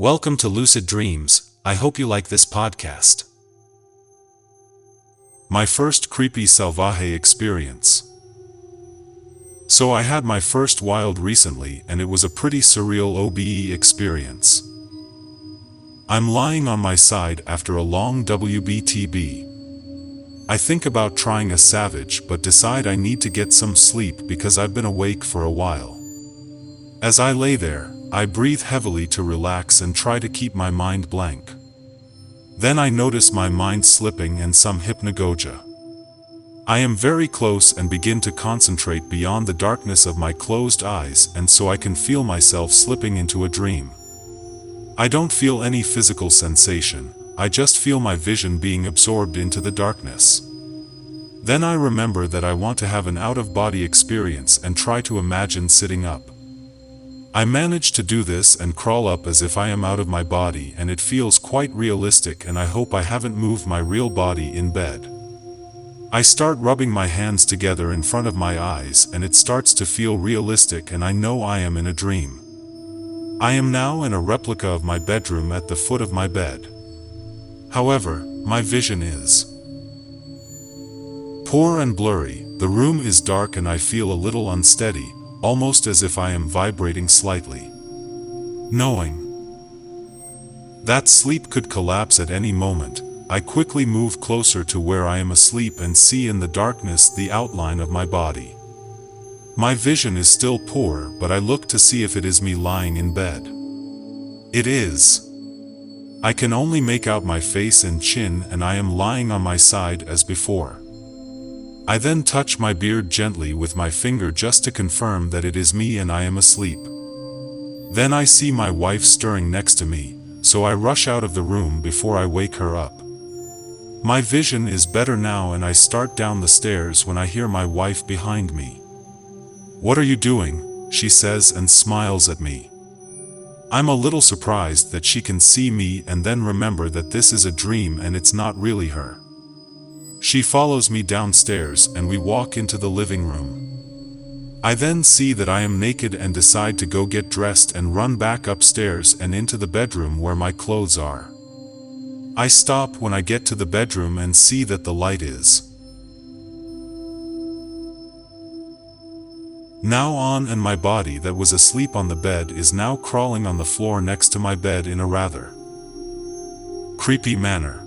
Welcome to Lucid Dreams. I hope you like this podcast. My first creepy salvaje experience. So I had my first wild recently, and it was a pretty surreal OBE experience. I'm lying on my side after a long WBTB. I think about trying a savage but decide I need to get some sleep because I've been awake for a while. As I lay there, I breathe heavily to relax and try to keep my mind blank. Then I notice my mind slipping and some hypnagogia. I am very close and begin to concentrate beyond the darkness of my closed eyes, and so I can feel myself slipping into a dream. I don't feel any physical sensation, I just feel my vision being absorbed into the darkness. Then I remember that I want to have an out-of-body experience and try to imagine sitting up. I manage to do this and crawl up as if I am out of my body, and it feels quite realistic, and I hope I haven't moved my real body in bed. I start rubbing my hands together in front of my eyes, and it starts to feel realistic, and I know I am in a dream. I am now in a replica of my bedroom at the foot of my bed. However, my vision is poor and blurry, the room is dark, and I feel a little unsteady, almost as if I am vibrating slightly. Knowing that sleep could collapse at any moment, I quickly move closer to where I am asleep and see in the darkness the outline of my body. My vision is still poor, but I look to see if it is me lying in bed. It is. I can only make out my face and chin, and I am lying on my side as before. I then touch my beard gently with my finger just to confirm that it is me and I am asleep. Then I see my wife stirring next to me, so I rush out of the room before I wake her up. My vision is better now, and I start down the stairs when I hear my wife behind me. "What are you doing?" she says and smiles at me. I'm a little surprised that she can see me, and then remember that this is a dream and it's not really her. She follows me downstairs and we walk into the living room. I then see that I am naked and decide to go get dressed and run back upstairs and into the bedroom where my clothes are. I stop when I get to the bedroom and see that the light is now on, and my body that was asleep on the bed is now crawling on the floor next to my bed in a rather creepy manner.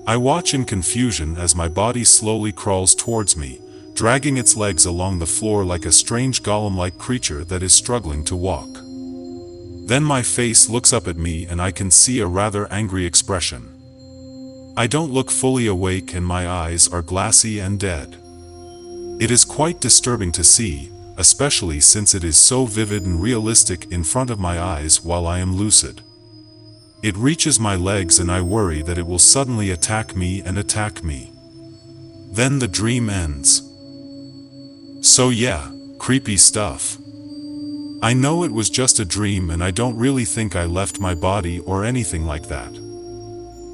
I watch in confusion as my body slowly crawls towards me, dragging its legs along the floor like a strange golem-like creature that is struggling to walk. Then my face looks up at me and I can see a rather angry expression. I don't look fully awake and my eyes are glassy and dead. It is quite disturbing to see, especially since it is so vivid and realistic in front of my eyes while I am lucid. It reaches my legs and I worry that it will suddenly attack me. Then the dream ends. So yeah, creepy stuff. I know it was just a dream and I don't really think I left my body or anything like that.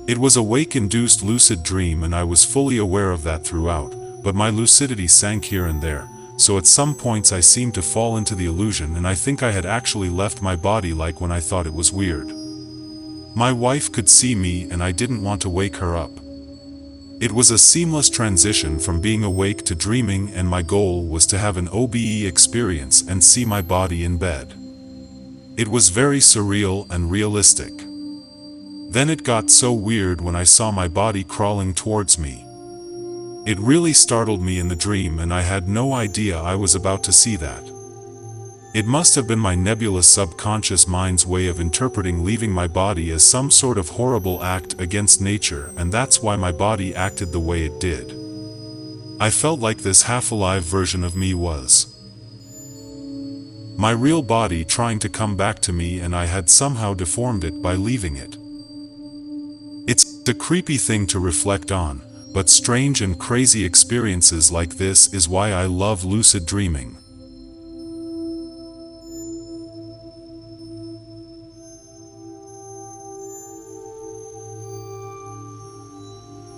It was a wake-induced lucid dream and I was fully aware of that throughout, but my lucidity sank here and there, so at some points I seemed to fall into the illusion and I think I had actually left my body, like when I thought it was weird. My wife could see me and I didn't want to wake her up. It was a seamless transition from being awake to dreaming, and my goal was to have an OBE experience and see my body in bed. It was very surreal and realistic. Then it got so weird when I saw my body crawling towards me. It really startled me in the dream and I had no idea I was about to see that. It must have been my nebulous subconscious mind's way of interpreting leaving my body as some sort of horrible act against nature, and that's why my body acted the way it did. I felt like this half-alive version of me was my real body trying to come back to me, and I had somehow deformed it by leaving it. It's a creepy thing to reflect on, but strange and crazy experiences like this is why I love lucid dreaming.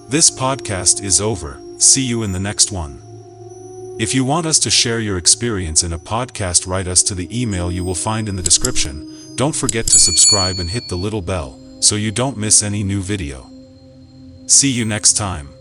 This podcast is over. See you in the next one. If you want us to share your experience in a podcast, write us to the email you will find in the description. Don't forget to subscribe and hit the little bell, so you don't miss any new video. See you next time.